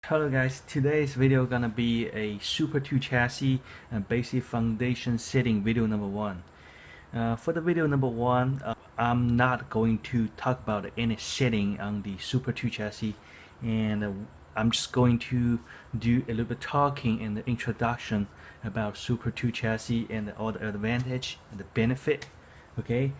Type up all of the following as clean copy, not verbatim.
Hello guys, today's video gonna be a Super 2 chassis and basic foundation setting video number one. For the video number one, I'm not going to talk about any setting on the Super 2 chassis, and I'm just going to do a little bit talking in the introduction about Super 2 chassis and all the advantage and the benefit. Okay,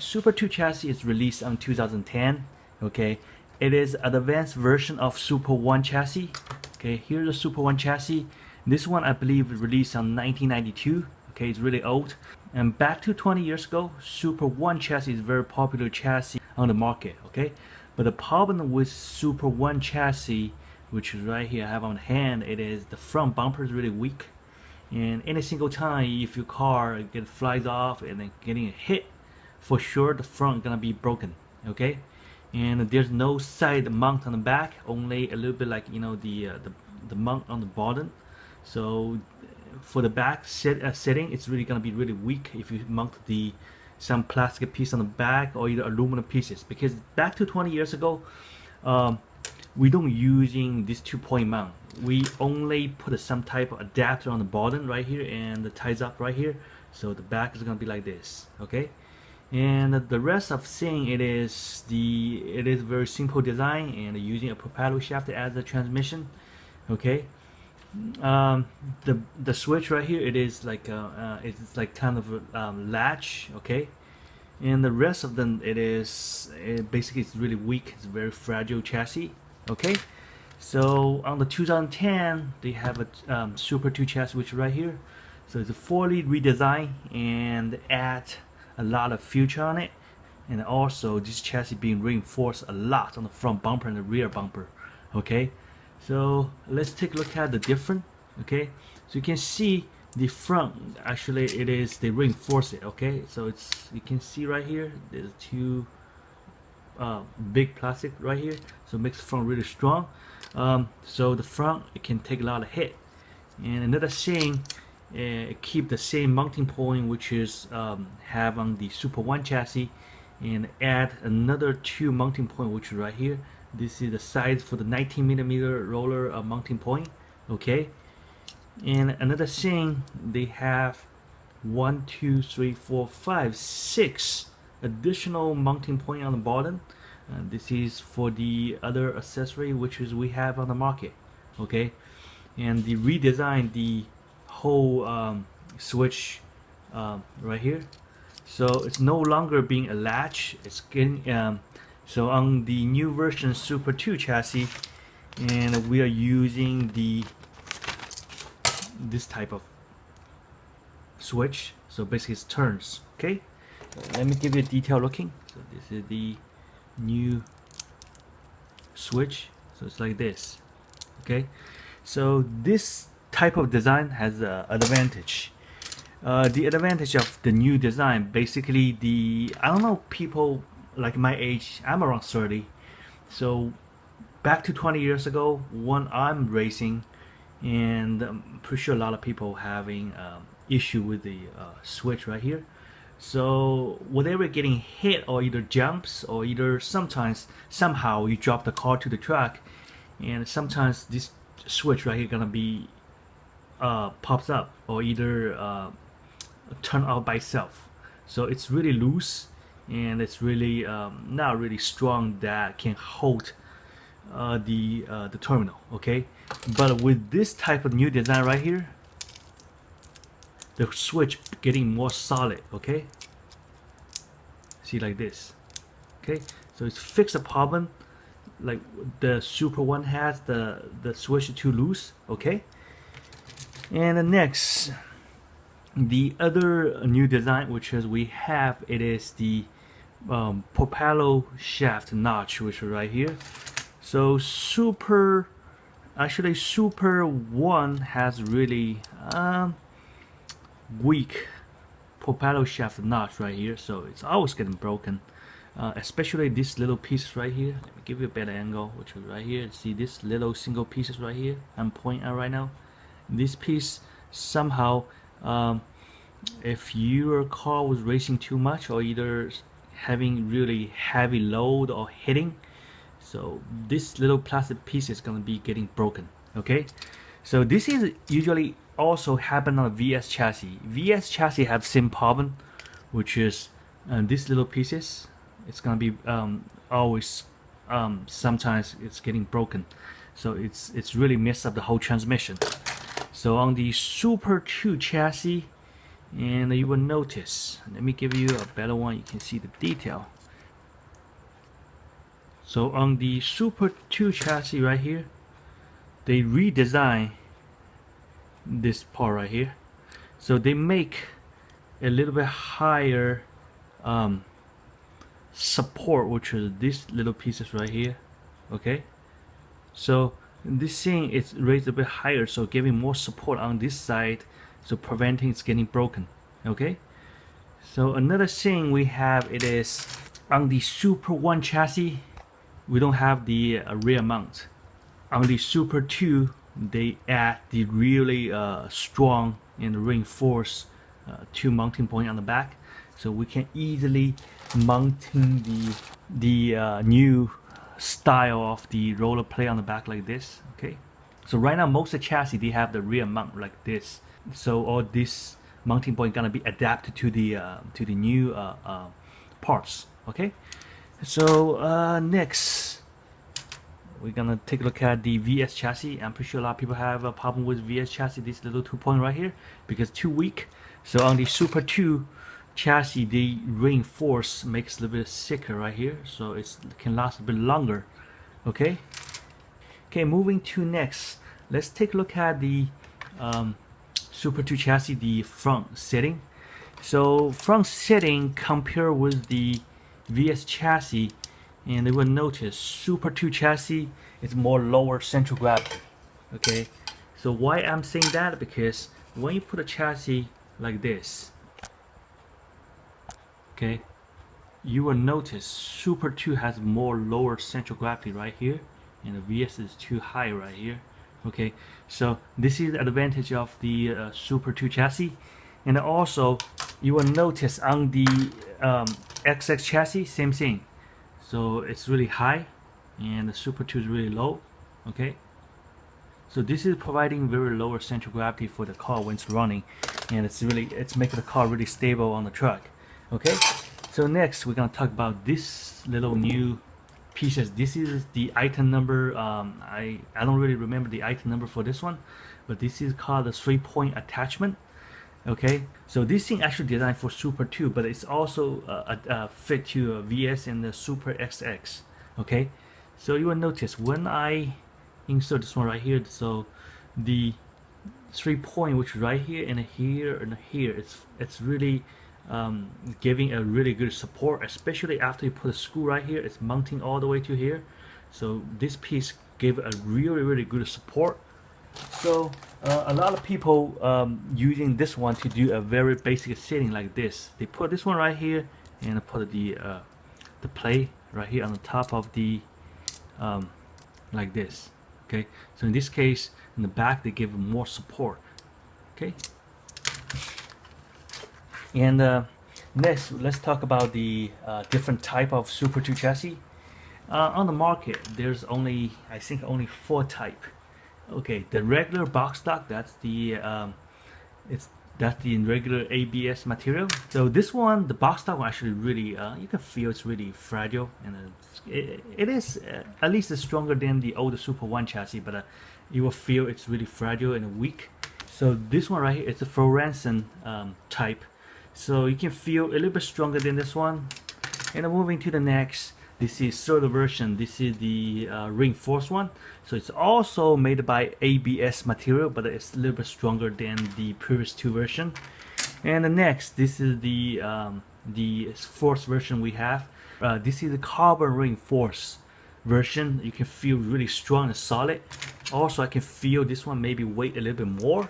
Super 2 chassis is released on 2010. Okay, it is an advanced version of Super 1 chassis. Okay, here's the Super 1 chassis. This one I believe released on 1992. Okay, it's really old. And back to 20 years ago, Super 1 chassis is a very popular chassis on the market. Okay, but the problem with Super 1 chassis, which is right here I have on hand, it is the front bumper is really weak. And any single time if your car flies off and then getting hit, for sure the front gonna be broken. Okay, and there's no side mount on the back, only a little bit like the mount on the bottom. So for the back setting, it's really gonna be really weak if you mount some plastic piece on the back or either aluminum pieces, because back to 20 years ago, we don't using this 2-point mount. We only put some type of adapter on the bottom right here and the ties up right here, so the back is gonna be like this. Okay, and the rest of thing, it is very simple design and using a propeller shaft as a transmission. Okay, the switch right here, it is like it's like kind of a latch. Okay, and the rest of them, basically it's really weak. It's a very fragile chassis. Okay, so on the 2010 they have a Super 2 chassis, which is right here. So it's a fully redesigned and add a lot of feature on it, and also this chassis being reinforced a lot on the front bumper and the rear bumper. Okay, so let's take a look at the difference. Okay, so you can see the front, actually they reinforce it. Okay, so you can see right here there's two big plastic right here, so it makes the front really strong. So the front, it can take a lot of hit. And another thing, keep the same mounting point which is have on the Super 1 chassis, and add another 2 mounting point, which is right here. This is the size for the 19mm roller mounting point. Okay, and another thing, they have 1, 2, 3, 4, 5, 6 additional mounting point on the bottom. This is for the other accessory which is we have on the market. Okay, and the redesign the whole switch right here, so it's no longer being a latch. It's getting so on the new version Super 2 chassis, and we are using this type of switch. So basically it turns. Okay, let me give you a detail looking. So this is the new switch, so it's like this. Okay, so this type of design has an advantage. The advantage of the new design, basically I don't know, people like my age, I'm around 30, so back to 20 years ago when I'm racing, and I'm pretty sure a lot of people having issue with the switch right here. So whatever getting hit, or either jumps, or either somehow you drop the car to the track, and sometimes this switch right here gonna be pops up, or either turn out by itself. So it's really loose, and it's really not really strong that can hold the terminal. Okay, but with this type of new design right here, the switch getting more solid. Okay, see, like this. Okay, so it's fixed a problem like the Super 1 has, the switch is too loose. Okay, and the next, the other new design which is we have, it is the propeller shaft notch, which is right here. So Super 1 has really weak propeller shaft notch right here, so it's always getting broken, especially this little piece right here. Let me give you a better angle, which is right here. See this little single pieces right here I'm pointing out right now. This piece somehow, if your car was racing too much, or either having really heavy load or hitting, So this little plastic piece is gonna be getting broken. Okay, so this is usually also happen on a VS chassis. VS chassis have same problem, which is these little pieces. It's gonna be always sometimes it's getting broken, so it's really messed up the whole transmission. So on the Super 2 chassis, and you will notice, let me give you a better one, you can see the detail. So on the Super 2 chassis right here, they redesign this part right here. So they make a little bit higher support, which is these little pieces right here. Okay, so this thing is raised a bit higher, so giving more support on this side, so preventing it's getting broken. Okay, so another thing we have, it is on the Super 1 chassis, we don't have the rear mount. On the Super 2, they add the really strong and reinforced 2 mounting point on the back, so we can easily mounting the new style of the roller plate on the back like this. Okay, so right now most of the chassis they have the rear mount like this, so all this mounting point gonna be adapted to the new parts. Okay, so next we're gonna take a look at the VS chassis. I'm pretty sure a lot of people have a problem with VS chassis, this little 2 point right here, because too weak. So on the Super 2 chassis, the reinforce makes it a little bit thicker right here, so it can last a bit longer. Okay, moving to next, let's take a look at the Super 2 chassis, the front setting. So front setting compared with the VS chassis, and you will notice Super 2 chassis is more lower central gravity. Okay, so why I'm saying that, because when you put a chassis like this, okay, you will notice Super 2 has more lower central gravity right here, and the VS is too high right here. Okay, so this is the advantage of the Super 2 chassis. And also you will notice on the XX chassis, same thing. So it's really high and the Super 2 is really low. Okay, so this is providing very lower central gravity for the car when it's running, and it's making the car really stable on the truck. Okay, so next we're gonna talk about this little new pieces. This is the item number. I don't really remember the item number for this one, but this is called the 3-point attachment. Okay, so this thing actually designed for Super 2, but it's also fit to VS and the Super XX. Okay, so you will notice when I insert this one right here, so the 3-point, which is right here and here, it's really giving a really good support, especially after you put a screw right here. It's mounting all the way to here, so this piece gave a really good support. So a lot of people using this one to do a very basic setting like this. They put this one right here and put the plate right here on the top of the like this. Okay, so in this case, in the back they give more support. Okay, and next let's talk about the different type of Super 2 chassis. On the market, there's only, I think, only 4 type. Okay, the regular box stock, that's the regular ABS material. So this one, the box stock one, actually really you can feel it's really fragile, and it is at least stronger than the older Super 1 chassis, but you will feel it's really fragile and weak. So this one right here, it's a fluorescent type, so you can feel a little bit stronger than this one. And moving to the next, this is third version. This is the reinforced one, so it's also made by ABS material, but it's a little bit stronger than the previous 2 version. And the next, this is the fourth version we have. This is the carbon reinforced version. You can feel really strong and solid. Also, I can feel this one maybe weight a little bit more.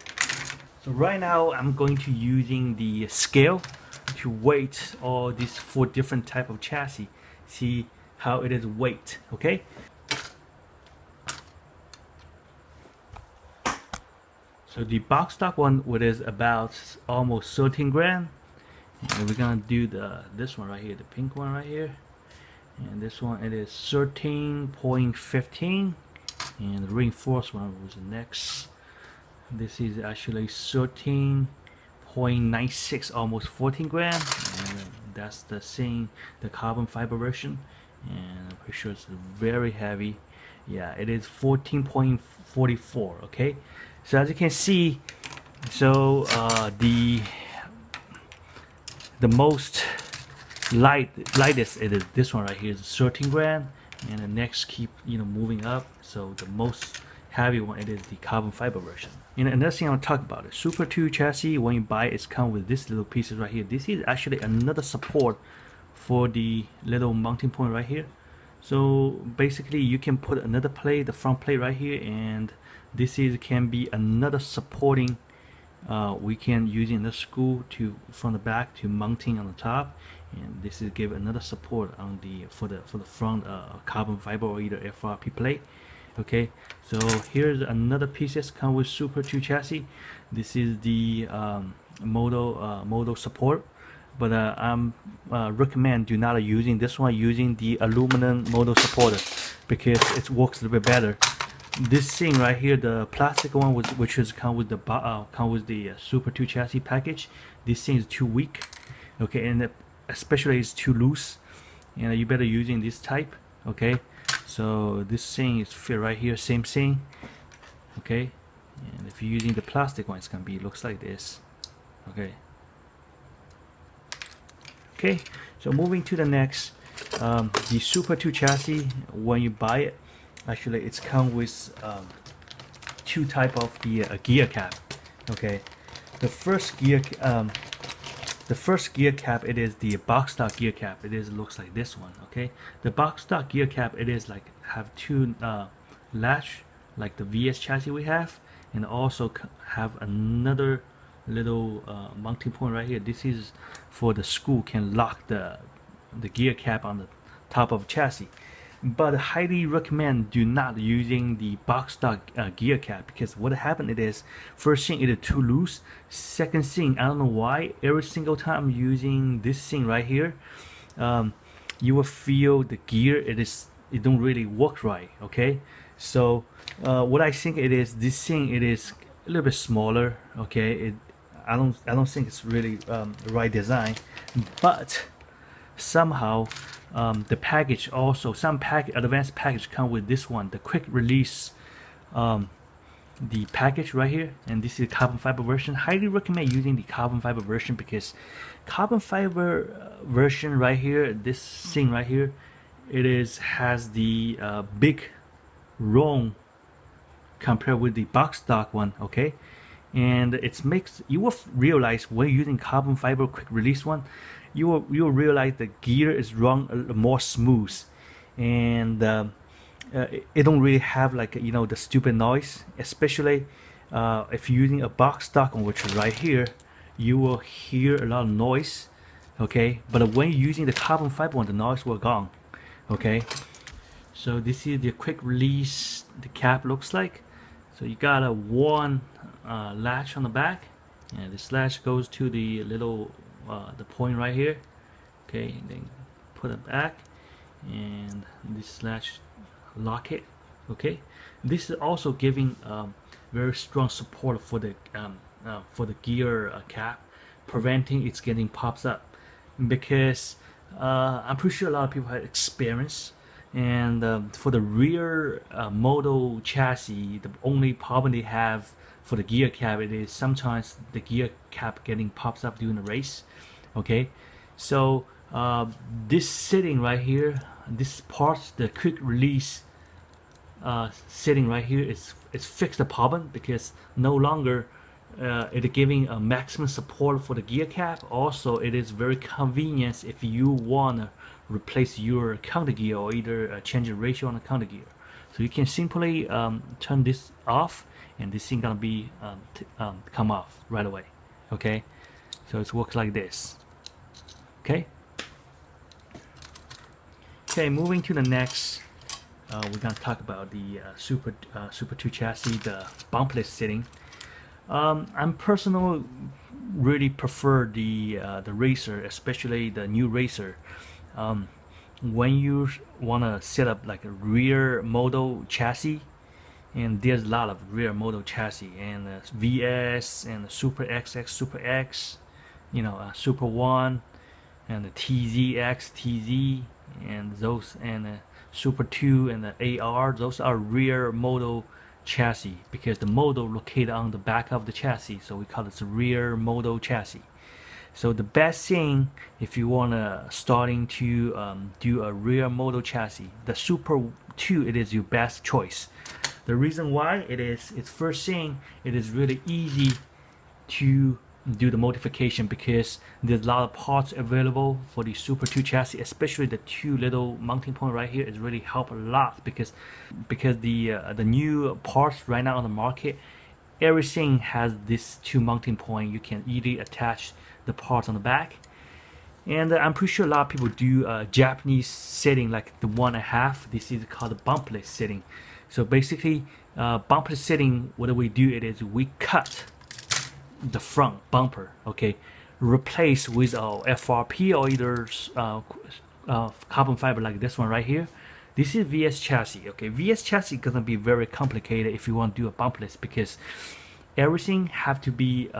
So right now I'm going to using the scale to weight all these 4 different type of chassis. See how it is weight. Okay, so the box stock one, which is about almost 13 grams, and we're gonna do this one right here, the pink one right here. and this one it is 13.15, and the reinforced one was the next. This is actually 13.96, almost 14 gram, and that's the same, the carbon fiber version, and I'm pretty sure it's very heavy. Yeah, it is 14.44. okay, so as you can see, so the most lightest it is this one right here is 13 gram, and the next keep moving up. So the most heavy one it is the carbon fiber version. Another thing I want to talk about is Super 2 chassis. When you buy it, it's come with this little pieces right here. This is actually another support for the little mounting point right here. So basically you can put another plate, the front plate right here, and this is can be another supporting. We can using the screw to from the back to mounting on the top, and this is give another support on the for the front carbon fiber or either FRP plate. Okay, so here's another pieces come with Super 2 chassis. This is the model support, but I'm recommend do not using this one, using the aluminum model supporter, because it works a little bit better. This thing right here, the plastic one, which is come with the Super 2 chassis package, this thing is too weak. Okay, and especially it's too loose, and you better using this type. Okay, so this thing is fit right here, same thing. Okay, and if you're using the plastic one, it's gonna be looks like this. Okay. Okay, so moving to the next, the Super 2 chassis. When you buy it, actually it's come with two type of the gear cap. Okay, the first gear cap, it is the box stock gear cap. It is looks like this one. Okay, the box stock gear cap, it is like have two latch like the VS chassis we have, and also have another little mounting point right here. This is for the screw can lock the gear cap on the top of the chassis. But I highly recommend do not using the box stock gear cap, because what happened it is, first thing it is too loose. Second thing, I don't know why every single time I'm using this thing right here, you will feel the gear it don't really work right. Okay, so what I think it is, this thing it is a little bit smaller. Okay, I don't think it's really the right design, but somehow the package also, some advanced package come with this one, the quick release the package right here, and this is the carbon fiber version. Highly recommend using the carbon fiber version, because carbon fiber version right here, this thing right here, it has the big round compared with the box stock one. Okay, and it makes you will realize when using carbon fiber quick release one, you will realize the gear is run more smooth, and it don't really have like the stupid noise. Especially if you're using a box stock one, which is right here, you will hear a lot of noise. Okay, but when you're using the carbon fiber one, the noise will gone. Okay, so this is the quick release the cap looks like. So you got a one latch on the back, and this latch goes to the little the point right here. Okay, and then put it back, and this latch lock it. Okay, this is also giving very strong support for the gear cap, preventing it's getting pops up, because I'm pretty sure a lot of people have experience. And for the rear model chassis, the only problem they have for the gear cap, it is sometimes the gear cap getting pops up during the race. Okay, so this setting right here, this part, the quick release setting right here is fixed the problem, because no longer it is giving a maximum support for the gear cap. Also, it is very convenient if you want to replace your counter gear or either change the ratio on the counter gear. So you can simply turn this off, and this thing gonna be come off right away. Okay, so it works like this. Okay. Okay, moving to the next, we're gonna talk about the Super 2 chassis, the bumpless setting. I'm personally really prefer the racer, especially the new racer. when you want to set up like a rear model chassis, and there's a lot of rear model chassis, and VS and Super XX, Super X, Super 1, and the TZX, TZ, and those, and Super 2 and the AR, those are rear model chassis because the model located on the back of the chassis, so we call it the rear model chassis. So the best thing, if you want to starting to do a rear model chassis, the Super 2, it is your best choice. The reason why it's first thing, it is really easy to do the modification because there's a lot of parts available for the Super 2 chassis, especially the two little mounting point right here. It really help a lot because the new parts right now on the market, everything has this two mounting point. You can easily attach the parts on the back, and I'm pretty sure a lot of people do Japanese setting like the 1.5. This is called the bumpless setting. So basically, bumpless setting, what we do it is we cut the front bumper, okay, replace with a FRP or either carbon fiber like this one right here. This is VS chassis, okay. VS chassis is gonna be very complicated if you want to do a bumpless because everything have to be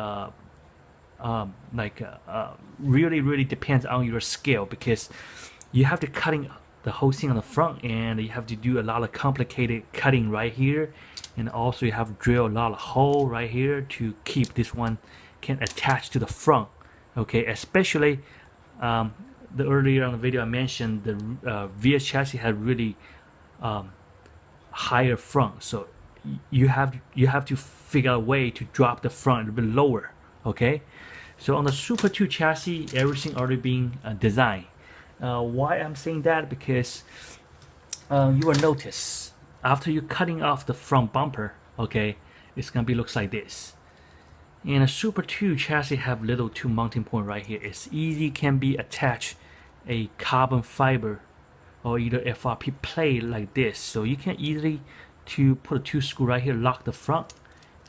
really depends on your scale, because you have to cutting the whole thing on the front, and you have to do a lot of complicated cutting right here, and also you have to drill a lot of hole right here to keep this one can attach to the front, okay. Especially the earlier on the video I mentioned the VS chassis had really higher front, so you have to figure out a way to drop the front a little bit lower, okay. So on the Super 2 chassis, everything already being designed. Why I'm saying that? Because you will notice after you cutting off the front bumper, okay, it's gonna be looks like this. And a Super 2 chassis have little two mounting point right here. It's easy can be attached a carbon fiber or either FRP plate like this, so you can easily to put a two screw right here, lock the front,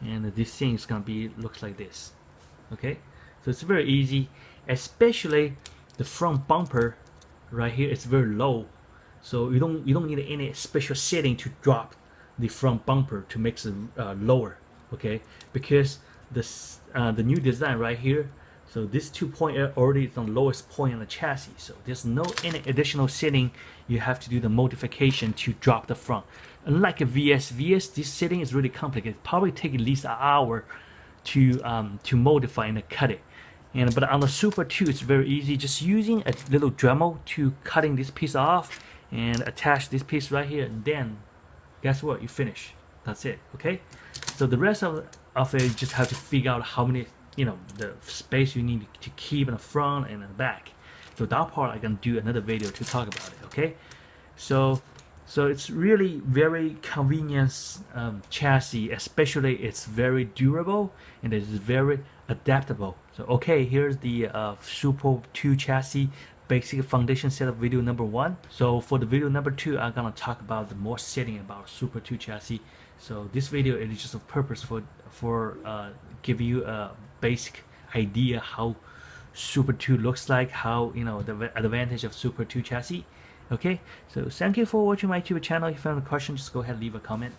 and this thing is gonna be looks like this, okay. So it's very easy, especially the front bumper right here. It's very low, so you don't need any special setting to drop the front bumper to make it lower, okay. Because this the new design right here, so this 2 point already is on the lowest point on the chassis, so there's no any additional setting you have to do the modification to drop the front. Unlike a VS, this setting is really complicated. Probably take at least an hour to modify and cut it. But on the Super 2, it's very easy. Just using a little Dremel to cutting this piece off and attach this piece right here, and then guess what? You finish. That's it. Okay. So the rest of it, you just have to figure out how many, the space you need to keep in the front and in the back. So that part I can do another video to talk about it. Okay. So it's really very convenient chassis, especially it's very durable and it is very adaptable. So okay, here's the Super 2 chassis basic foundation setup video number 1. So for the video number 2, I'm gonna talk about the more setting about Super 2 chassis. So this video is just a purpose for giving you a basic idea how Super 2 looks like, how the advantage of Super 2 chassis. Okay, so thank you for watching my YouTube channel. If you have a question, just go ahead and leave a comment.